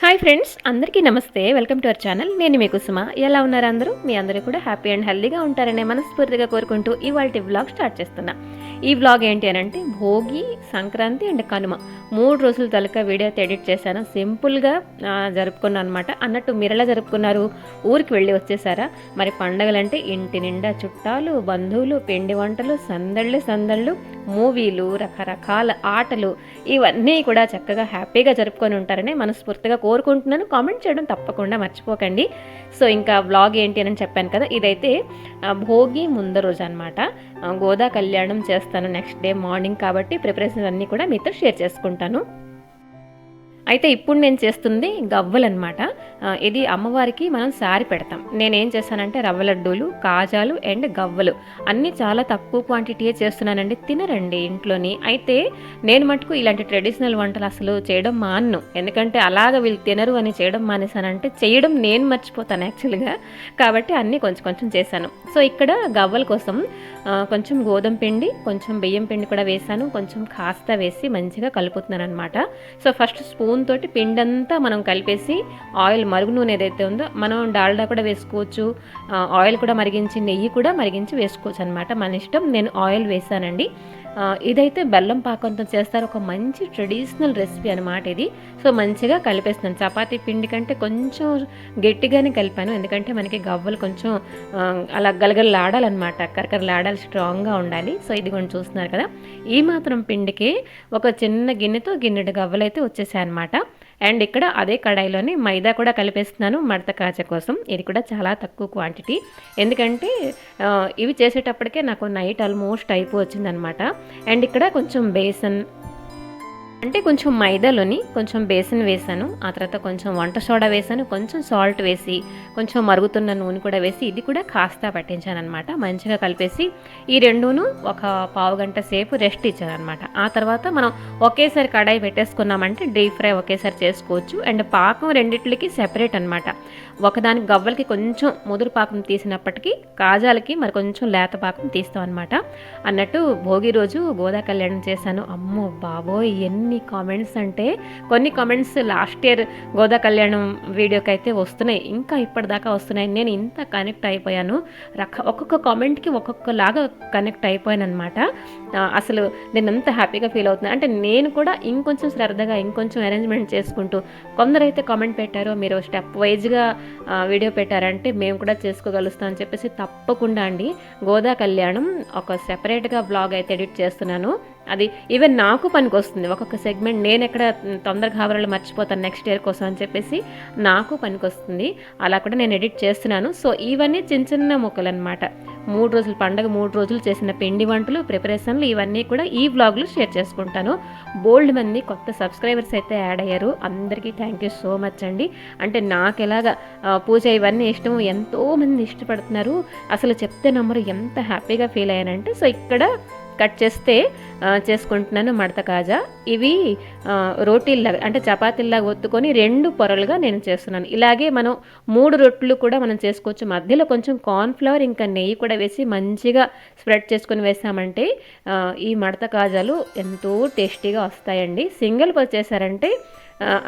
Hi friends, అందరికీ నమస్తే. Welcome to our channel. నేను మీ కుసుమ. ఎలా ఉన్నారు అందరూ? మీ అందరూ కూడా హ్యాపీ అండ్ హెల్దీగా ఉంటారనే మనస్ఫూర్తిగా కోరుకుంటూ ఇవాల్టి వ్లాగ్ స్టార్ట్ చేస్తున్నా. ఈ వ్లాగ్ ఏంటి అని అంటే భోగి, సంక్రాంతి అండ్ కనుమ 3 రోజుల తలక వీడియో అయితే ఎడిట్ చేశాను. సింపుల్గా జరుపుకున్నాను అనమాట. అన్నట్టు మీరు ఎలా జరుపుకున్నారు? ఊరికి వెళ్ళి వచ్చేసారా? మరి పండగలంటే ఇంటి నిండా చుట్టాలు, బంధువులు, పిండి వంటలు, సందళ్ళు, మూవీలు, రకరకాల ఆటలు, ఇవన్నీ కూడా చక్కగా హ్యాపీగా జరుపుకొని ఉంటారని మనస్ఫూర్తిగా కోరుకుంటున్నాను. కామెంట్ చేయడం తప్పకుండా మర్చిపోకండి. సో ఇంకా వ్లాగ్ ఏంటి అని చెప్పాను కదా, ఇదైతే భోగి ముందు రోజు అనమాట. గోదా కళ్యాణం చేస్తాను నెక్స్ట్ డే మార్నింగ్, కాబట్టి ప్రిపరేషన్స్ అన్నీ కూడా మీతో షేర్ చేసుకుంటాను. అయితే ఇప్పుడు నేను చేస్తుంది గవ్వలు అనమాట. ఇది అమ్మవారికి మనం సారి పెడతాం. నేనేం చేస్తానంటే రవ్వ లడ్డూలు, కాజాలు అండ్ గవ్వలు అన్నీ చాలా తక్కువ క్వాంటిటీయే చేస్తున్నానండి. తినరండి ఇంట్లోని. అయితే నేను మటుకు ఇలాంటి ట్రెడిషనల్ వంటలు అసలు చేయడం మాన్ను. ఎందుకంటే అలాగ వీళ్ళు తినరు అని చేయడం మానేసానంటే చేయడం నేను మర్చిపోతాను యాక్చువల్గా. కాబట్టి అన్నీ కొంచెం కొంచెం చేశాను. సో ఇక్కడ గవ్వల కోసం కొంచెం గోధుమ పిండి, కొంచెం బియ్యం పిండి కూడా వేసాను. కొంచెం కాస్త వేసి మంచిగా కలుపుతున్నాను అనమాట. సో ఫస్ట్ స్పూన్ తోటి పిండి అంతా మనం కలిపేసి ఆయిల్, మరుగు నూనె ఏదైతే ఉందో, మనం డాల్డా కూడా వేసుకోవచ్చు, ఆయిల్ కూడా మరిగించి, నెయ్యి కూడా మరిగించి వేసుకోవచ్చు అనమాట, మన ఇష్టం. నేను ఆయిల్ వేసానండి. ఇదైతే బెల్లం పాకంతో చేస్తారు. ఒక మంచి ట్రెడిషనల్ రెసిపీ అనమాట ఇది. సో మంచిగా కలిపేస్తున్నాను. చపాతీ పిండి కంటే కొంచెం గట్టిగానే కలిపాను, ఎందుకంటే మనకి గవ్వలు కొంచెం అలా గలగలలాడాలన్నమాట, కరకరలాడాలి, స్ట్రాంగ్గా ఉండాలి. సో ఇది కొంచెం చూస్తున్నారు కదా, ఈ మాత్రం పిండికి ఒక చిన్న గిన్నెతో గిన్నెడు గవ్వలు అయితే వచ్చేసాయి అనమాట. అండ్ ఇక్కడ అదే కడాయిలోని మైదా కూడా కలిపేస్తున్నాను మడత కాచ కోసం. ఇది కూడా చాలా తక్కువ క్వాంటిటీ, ఎందుకంటే ఇవి చేసేటప్పటికే నాకు నైట్ ఆల్మోస్ట్ అయిపోవచ్చింది అనమాట. అండ్ ఇక్కడ కొంచెం బేసన్, అంటే కొంచెం మైదాలోని కొంచెం బేసన్ వేసాను, ఆ తర్వాత కొంచెం వంట సోడా వేసాను, కొంచెం సాల్ట్ వేసి, కొంచెం మరుగుతున్న నూనె కూడా వేసి ఇది కూడా కాస్త పట్టించాను అనమాట. మంచిగా కలిపేసి ఈ రెండును ఒక పావు గంట సేపు రెస్ట్ ఇచ్చాను అనమాట. ఆ తర్వాత మనం ఒకేసారి కడాయి పెట్టేసుకున్నామంటే డీప్ ఫ్రై ఒకేసారి చేసుకోవచ్చు. అండ్ పాకం రెండిట్లకి సెపరేట్ అనమాట. ఒకదానికి గవ్వలకి కొంచెం ముదురు పాకం తీసినప్పటికీ కాజాలకి మరి కొంచెం లేత పాకం తీస్తాం అనమాట. అన్నట్టు భోగి రోజు గోదా కళ్యాణం చేశాను. అమ్మో బాబోయ్, ఎన్ని కామెంట్స్ అంటే, కొన్ని కామెంట్స్ లాస్ట్ ఇయర్ గోదా కళ్యాణం వీడియోకి అయితే వస్తున్నాయి, ఇంకా ఇప్పటిదాకా వస్తున్నాయి. నేను ఇంత కనెక్ట్ అయిపోయాను, ఒక్కొక్క కామెంట్కి ఒక్కొక్కలాగా కనెక్ట్ అయిపోయాను అనమాట. అసలు నేను అంత హ్యాపీగా ఫీల్ అవుతున్నాను. అంటే నేను కూడా ఇంకొంచెం శ్రద్ధగా ఇంకొంచెం అరేంజ్మెంట్ చేసుకుంటూ, కొందరైతే కామెంట్ పెట్టారు మీరు స్టెప్ వైజ్గా వీడియో పెట్టారంటే మేము కూడా చేసుకోగలుగుతాం అని చెప్పేసి, తప్పకుండా అండి గోదా కళ్యాణం ఒక సెపరేట్గా బ్లాగ్ అయితే ఎడిట్ చేస్తున్నాను. అది ఈవెన్ నాకు పనికి వస్తుంది. ఒక్కొక్క సెగ్మెంట్ నేను ఎక్కడ తొందరగా ఖబరాలు మర్చిపోతాను నెక్స్ట్ ఇయర్ కోసం అని చెప్పేసి నాకు పనికి వస్తుంది. అలా కూడా నేను ఎడిట్ చేస్తున్నాను. సో ఇవన్నీ చిన్న చిన్న ముక్కలు అనమాట. 3 రోజులు పండగ, 3 రోజులు చేసిన పిండి వంటలు, ప్రిపరేషన్లు, ఇవన్నీ కూడా ఈ వ్లాగ్లో షేర్ చేసుకుంటాను. బోల్డ్ మంది కొత్త సబ్స్క్రైబర్స్ అయితే యాడ్ అయ్యారు. అందరికీ థ్యాంక్ యూ సో మచ్ అండి. అంటే నాకు ఎలాగా పూజ ఇవన్నీ ఇష్టం, ఎంతోమంది ఇష్టపడుతున్నారు. అసలు చెప్తే నమ్మరు ఎంత హ్యాపీగా ఫీల్ అయ్యానంటే. సో ఇక్కడ కట్ చేస్తే చేసుకుంటున్నాను మడత కాజా. ఇవి రోటీల్లాగా అంటే చపాతీల్లాగా ఒత్తుకొని 2 పొరలుగా నేను చేస్తున్నాను. ఇలాగే మనం 3 రొట్టెలు కూడా మనం చేసుకోవచ్చు. మధ్యలో కొంచెం కార్న్ఫ్లవర్ ఇంకా నెయ్యి కూడా వేసి మంచిగా స్ప్రెడ్ చేసుకొని వేసామంటే ఈ మడత కాజాలు ఎంతో టేస్టీగా వస్తాయండి. సింగిల్ చేశారంటే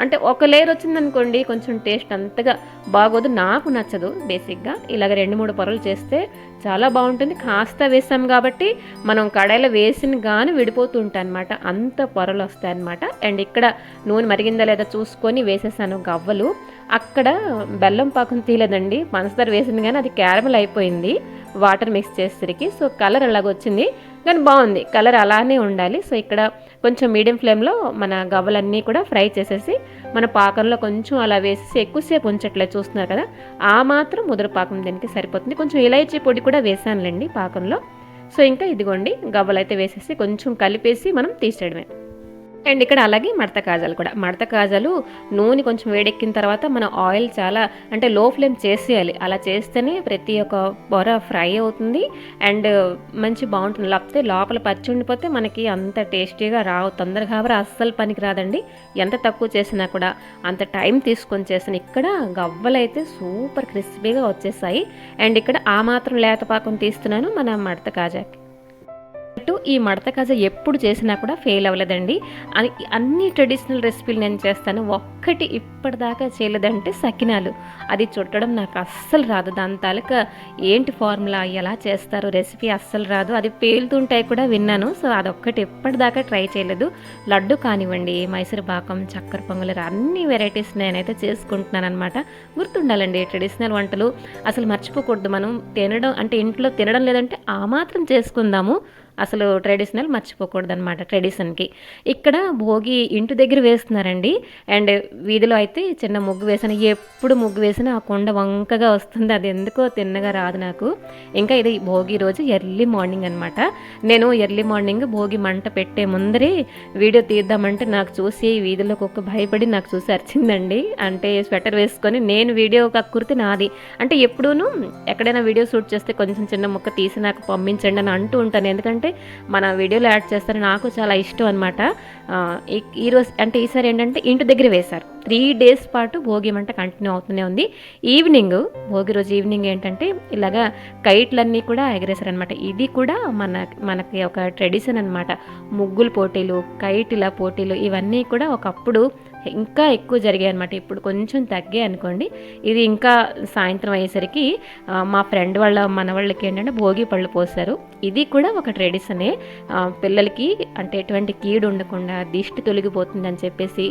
అంటే ఒక లేయర్ వచ్చిందనుకోండి కొంచెం టేస్ట్ అంతగా బాగోదు, నాకు నచ్చదు బేసిక్గా. ఇలాగ 2-3 పొరలు చేస్తే చాలా బాగుంటుంది. కాస్త వేసాం కాబట్టి మనం కడాయిలో వేసిన కానీ విడిపోతూ ఉంటాయి అనమాట, అంత పొరలు వస్తాయి అనమాట. అండ్ ఇక్కడ నూనె మరిగిందా లేదా చూసుకొని వేసేసాను గవ్వలు. అక్కడ బెల్లం పాకం తీయలేదండి, పంచదార వేసింది కానీ అది క్యారమల్ అయిపోయింది వాటర్ మిక్స్ చేసేసరికి. సో కలర్ అలాగొచ్చింది కానీ బాగుంది, కలర్ అలానే ఉండాలి. సో ఇక్కడ కొంచెం మీడియం ఫ్లేమ్లో మన గవ్వలన్నీ కూడా ఫ్రై చేసేసి మన పాకంలో కొంచెం అలా వేసేసి ఎక్కువసేపు ఉంచట్లేదు, చూస్తున్నారు కదా, ఆ మాత్రం ముదురు పాకం దీనికి సరిపోతుంది. కొంచెం ఇలాచీ పొడి కూడా వేసానులేండి పాకంలో. సో ఇంకా ఇదిగోండి గవ్వలు అయితే వేసేసి కొంచెం కలిపేసి మనం తీసేయడమే. అండ్ ఇక్కడ అలాగే మడత కాజాలు కూడా, మడత కాజాలు నూనె కొంచెం వేడెక్కిన తర్వాత మనం ఆయిల్ చాలా అంటే లో ఫ్లేమ్ చేసేయాలి. అలా చేస్తేనే ప్రతి ఒక్క పొర ఫ్రై అవుతుంది అండ్ మంచి బాగుంటుంది. లేకపోతే లోపల పచ్చి ఉండిపోతే మనకి అంత టేస్టీగా రావు. తొందరగా కాబట్టి అస్సలు పనికి రాదండి. ఎంత తక్కువ చేసినా కూడా అంత టైం తీసుకొని చేసిన. ఇక్కడ గవ్వలు అయితే సూపర్ క్రిస్పీగా వచ్చేసాయి. అండ్ ఇక్కడ ఆ మాత్రం లేత పాకం తీస్తున్నాను మన మడత కాజాకి. ఈ మడత కాజా ఎప్పుడు చేసినా కూడా ఫెయిల్ అవ్వలేదండి. అన్ని ట్రెడిషనల్ రెసిపీలు నేను చేస్తాను, ఒక్కటి ఇప్పటిదాకా చేయలేదంటే సకినాలు. అది చుట్టడం నాకు అస్సలు రాదు. దాని తాలూకా ఏంటి ఫార్ములా, ఎలా చేస్తారు రెసిపీ అస్సలు రాదు. అది పేలుతుంటాయి కూడా విన్నాను. సో అదొక్కటి ఇప్పటిదాకా ట్రై చేయలేదు. లడ్డు కానివ్వండి, మైసూర్ పాకం, చక్కెర పొంగలి, అన్ని వెరైటీస్ నేనైతే చేసుకుంటున్నాను అనమాట. గుర్తుండాలండి ట్రెడిషనల్ వంటలు అసలు మర్చిపోకూడదు. మనం తినడం అంటే ఇంట్లో తినడం లేదంటే ఆ మాత్రం చేసుకుందాము, అసలు ట్రెడిషనల్ మర్చిపోకూడదు అనమాట. ట్రెడిషన్కి ఇక్కడ భోగి ఇంటి దగ్గర వేస్తున్నారండి. అండ్ వీధిలో అయితే చిన్న ముగ్గు వేసాను. ఎప్పుడు ముగ్గు వేసినా ఆ కొండ వంకగా వస్తుంది, అది ఎందుకో తిన్నగా రాదు నాకు. ఇంకా ఇది భోగి రోజు ఎర్లీ మార్నింగ్ అనమాట. నేను ఎర్లీ మార్నింగ్ భోగి మంట పెట్టే ముందరే వీడియో తీద్దామంటే నాకు చూసి వీధిలోకి ఒక భయపడి నాకు చూసి అరిచిందండి. అంటే స్వెటర్ వేసుకొని నేను వీడియో కక్కుర్తి నాది. అంటే ఎప్పుడూను ఎక్కడైనా వీడియో షూట్ చేస్తే కొంచెం చిన్న ముక్క తీసి నాకు పంపించండి అని అంటూ ఉంటాను. ఎందుకంటే మన వీడియోలో యాడ్ చేస్తారు, నాకు చాలా ఇష్టం అనమాట. ఈరోజు అంటే ఈసారి ఏంటంటే ఇంటి దగ్గర వేశారు. 3 days పాటు భోగి మంట కంటిన్యూ అవుతూనే ఉంది. ఈవినింగ్ భోగి రోజు ఈవినింగ్ ఏంటంటే ఇలాగా కైట్లన్నీ కూడా ఎగరేశారనమాట. ఇది కూడా మనకి ఒక ట్రెడిషన్ అనమాట. ముగ్గులు పోటీలు, కైట్ల పోటీలు ఇవన్నీ కూడా ఒకప్పుడు ఇంకా ఎక్కువ జరిగాయి అనమాట. ఇప్పుడు కొంచెం తగ్గాయి అనుకోండి. ఇది ఇంకా సాయంత్రం అయ్యేసరికి మా ఫ్రెండ్ వాళ్ళ మనవాళ్ళకి ఏంటంటే భోగి పళ్ళు పోసారు. ఇది కూడా ఒక ట్రెడిషనే. పిల్లలకి అంటే ఎటువంటి కీడు ఉండకుండా దిష్టి తొలగిపోతుందని చెప్పేసి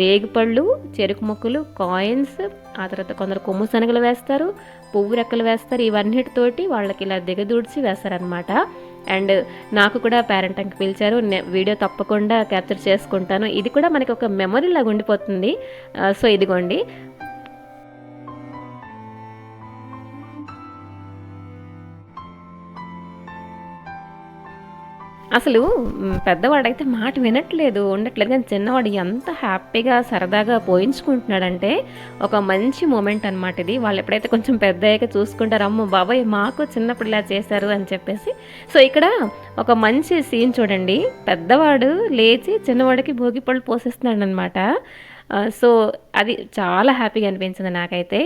రేగిపళ్ళు, చెరుకు ముక్కలు, కాయిన్స్, ఆ తర్వాత కొందరు కొమ్ము శనగలు వేస్తారు, పువ్వు రెక్కలు వేస్తారు. ఇవన్నిటితోటి వాళ్ళకి ఇలా దిగదూడ్చి వేస్తారనమాట. అండ్ నాకు కూడా పేరెంట్కి పిలిచారు. వీడియో తప్పకుండా క్యాప్చర్ చేసుకుంటాను. ఇది కూడా మనకి ఒక మెమరీ లాగా ఉండిపోతుంది. సో ఇదిగోండి, అసలు పెద్దవాడైతే మాట వినట్లేదు ఉండట్లేదు, కానీ చిన్నవాడు ఎంత హ్యాపీగా సరదాగా పోయించుకుంటున్నాడంటే ఒక మంచి మూమెంట్ అనమాట ఇది. వాళ్ళు ఎప్పుడైతే కొంచెం పెద్ద అయ్యాక చూసుకుంటారు, అమ్మ బాబాయ్ మాకు చిన్నప్పుడు ఇలా చేశారు అని చెప్పేసి. సో ఇక్కడ ఒక మంచి సీన్ చూడండి, పెద్దవాడు లేచి చిన్నవాడికి భోగి పళ్ళు పోసేస్తున్నాడు అనమాట. సో అది చాలా హ్యాపీగా అనిపించింది నాకైతే.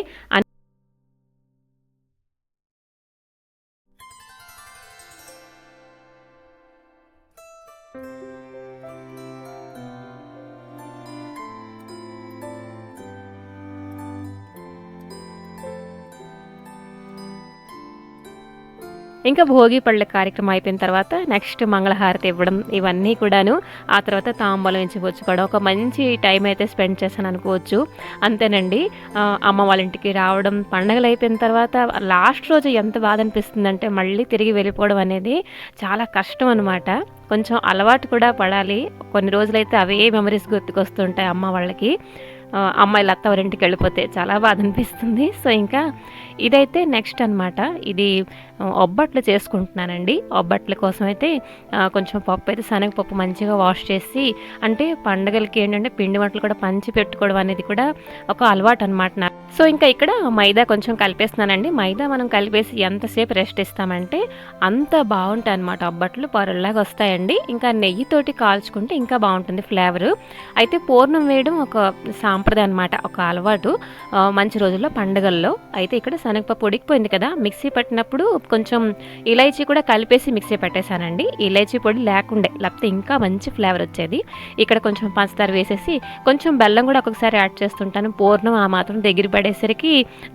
ఇంకా భోగి పళ్ళ కార్యక్రమం అయిపోయిన తర్వాత నెక్స్ట్ మంగళహారతి ఇవ్వడం, ఇవన్నీ కూడాను. ఆ తర్వాత తాంబూలం ఇచ్చి పుచ్చుకోవడం, ఒక మంచి టైం అయితే స్పెండ్ చేశాను అనుకోవచ్చు. అంతేనండి. అమ్మ వాళ్ళ ఇంటికి రావడం, పండగలు అయిపోయిన తర్వాత లాస్ట్ రోజు ఎంత బాధ అనిపిస్తుందంటే మళ్ళీ తిరిగి వెళ్ళిపోవడం అనేది చాలా కష్టం అనమాట. కొంచెం అలవాటు కూడా పడాలి. కొన్ని రోజులైతే అవే మెమరీస్ గుర్తుకొస్తుంటాయి అమ్మ వాళ్ళకి. అమ్మాయిలు అత్తవారింటికి వెళ్ళిపోతే చాలా బాధ అనిపిస్తుంది. సో ఇంకా ఇదైతే నెక్స్ట్ అనమాట. ఇది ఒబ్బట్లు చేసుకుంటున్నానండి. ఒబ్బట్ల కోసం అయితే కొంచెం పప్పు అయితే శనగపప్పు మంచిగా వాష్ చేసి, అంటే పండగలకి ఏంటంటే పిండి వంటలు కూడా పంచి పెట్టుకోవడం అనేది కూడా ఒక అలవాటు అనమాట. సో ఇంకా ఇక్కడ మైదా కొంచెం కలిపేస్తున్నానండి. మైదా మనం కలిపేసి ఎంతసేపు రెస్ట్ ఇస్తామంటే అంత బాగుంటాయి అనమాట. ఒబ్బట్లు పొరల్లాగా వస్తాయండి. ఇంకా నెయ్యితోటి కాల్చుకుంటే ఇంకా బాగుంటుంది ఫ్లేవరు. అయితే పూర్ణం వేయడం ఒక సాంప్రదాయం అనమాట, ఒక అలవాటు మంచి రోజుల్లో పండుగల్లో. అయితే ఇక్కడ శనగపప్పు ఉడికిపోయింది కదా, మిక్సీ పట్టినప్పుడు కొంచెం ఇలైచీ కూడా కలిపేసి మిక్సీ పెట్టేశానండి. ఇలైచీ పొడి లేకపోతే ఇంకా మంచి ఫ్లేవర్ వచ్చేది. ఇక్కడ కొంచెం పంచదార వేసేసి కొంచెం బెల్లం కూడా ఒక్కొక్కసారి యాడ్ చేస్తుంటాను. పూర్ణం ఆ మాత్రం దగ్గర పడేసరికి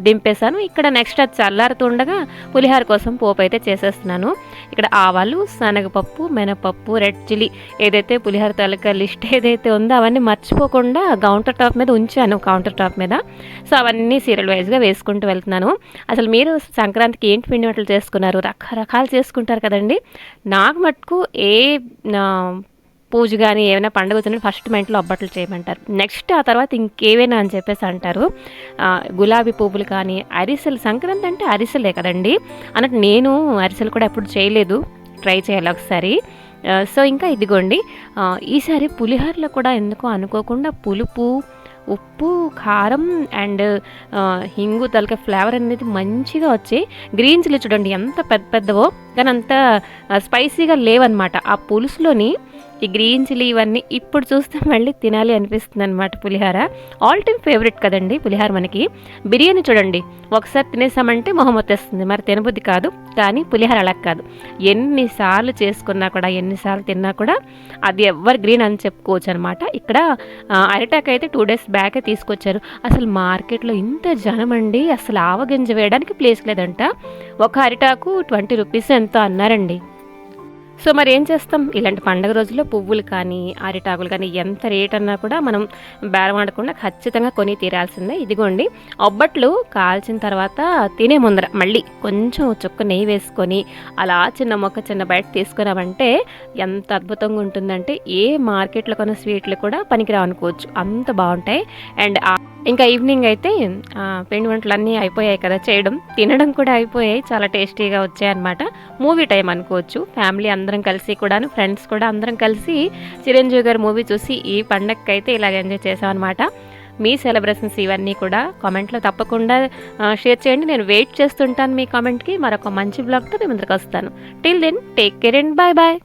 దింపేశాను. ఇక్కడ నెక్స్ట్ అది చల్లారుతుండగా పులిహార కోసం పోపు అయితే చేసేస్తున్నాను. ఇక్కడ ఆవాలు, శనగపప్పు, మినపప్పు, రెడ్ చిల్లీ, ఏదైతే పులిహార తాలూకా లిస్ట్ ఏదైతే ఉందో అవన్నీ మర్చిపోకుండా కౌంటర్ టాప్ మీద ఉంచాను, కౌంటర్ టాప్ మీద. సో అవన్నీ సీరియల్ వైజ్గా వేసుకుంటూ వెళ్తున్నాను. అసలు మీరు సంక్రాంతికి ఏంటి పిండి వంటలు చేసుకున్నారు? రకరకాలు చేసుకుంటారు కదండి. నాకు మటుకు ఏ పూజ కానీ ఏమైనా పండుగ వచ్చినప్పుడు ఫస్ట్ మా ఇంట్లో ఒబ్బట్లు చేయమంటారు. నెక్స్ట్ ఆ తర్వాత ఇంకేమైనా అని చెప్పేసి అంటారు. గులాబీ పువ్వులు కానీ, అరిసెలు, సంక్రాంతి అంటే అరిసెలే కదండి అన్నట్టు. నేను అరిసెలు కూడా ఎప్పుడు చేయలేదు, ట్రై చేయాలి ఒకసారి. సో ఇంకా ఇదిగోండి, ఈసారి పులిహోరలో కూడా ఎందుకో అనుకోకుండా పులుపు, ఉప్పు, కారం అండ్ హింగు తలక ఫ్లేవర్ అనేది మంచిగా వచ్చాయి. గ్రీన్ చిల్లీ చూడండి ఎంత పెద్దవో, కానీ అంత స్పైసీగా లేవన్నమాట. ఆ పులుసులోని ఈ గ్రీన్ చిల్లీ ఇవన్నీ ఇప్పుడు చూస్తే మళ్ళీ తినాలి అనిపిస్తుంది అనమాట. పులిహార ఆల్ టైమ్ ఫేవరెట్ కదండి పులిహార మనకి. బిర్యానీ చూడండి, ఒకసారి తినేసామంటే మొహం వచ్చేస్తుంది, మరి తినబుద్ధి కాదు. కానీ పులిహార అలా కాదు, ఎన్నిసార్లు చేసుకున్నా కూడా ఎన్నిసార్లు తిన్నా కూడా అది ఎవర్ గ్రీన్ అని చెప్పుకోవచ్చు అనమాట. ఇక్కడ అరిటాకు అయితే 2 days బ్యాకే తీసుకొచ్చారు. అసలు మార్కెట్లో ఇంత జనం అండి, అసలు ఆవగింజ వేయడానికి ప్లేస్ లేదంట. ఒక అరిటాకు 20 రూపీస్ ఎంతో అన్నారండి. సో మరి ఏం చేస్తాం, ఇలాంటి పండుగ రోజుల్లో పువ్వులు కానీ అరిటాకులు కానీ ఎంత రేట్ అన్నా కూడా మనం బేరం ఆడకుండా ఖచ్చితంగా కొని తీరాల్సిందే. ఇదిగోండి ఒబ్బట్లు కాల్చిన తర్వాత తినే ముందర మళ్ళీ కొంచెం చుక్క నెయ్యి వేసుకొని అలా చిన్న మొక్క చిన్న బయట తీసుకున్నామంటే ఎంత అద్భుతంగా ఉంటుందంటే ఏ మార్కెట్లో కొన్న స్వీట్లు కూడా పనికిరావు అనుకోవచ్చు, అంత బాగుంటాయి. అండ్ ఇంకా ఈవినింగ్ అయితే పిండి వంటలు అన్నీ అయిపోయాయి కదా, చేయడం తినడం కూడా అయిపోయాయి, చాలా టేస్టీగా వచ్చాయి అనమాట. మూవీ టైం అనుకోవచ్చు, ఫ్యామిలీ అందరం కలిసి కూడాను ఫ్రెండ్స్ కూడా అందరం కలిసి చిరంజీవి గారి మూవీ చూసి ఈ పండగకి అయితే ఇలాగ ఎంజాయ్ చేసాం అనమాట. మీ సెలబ్రేషన్స్ ఇవన్నీ కూడా కామెంట్లో తప్పకుండా షేర్ చేయండి, నేను వెయిట్ చేస్తుంటాను మీ కామెంట్కి. మరొక మంచి బ్లాగ్తో మీ ముందుకు వస్తాను. Till then take care and bye bye.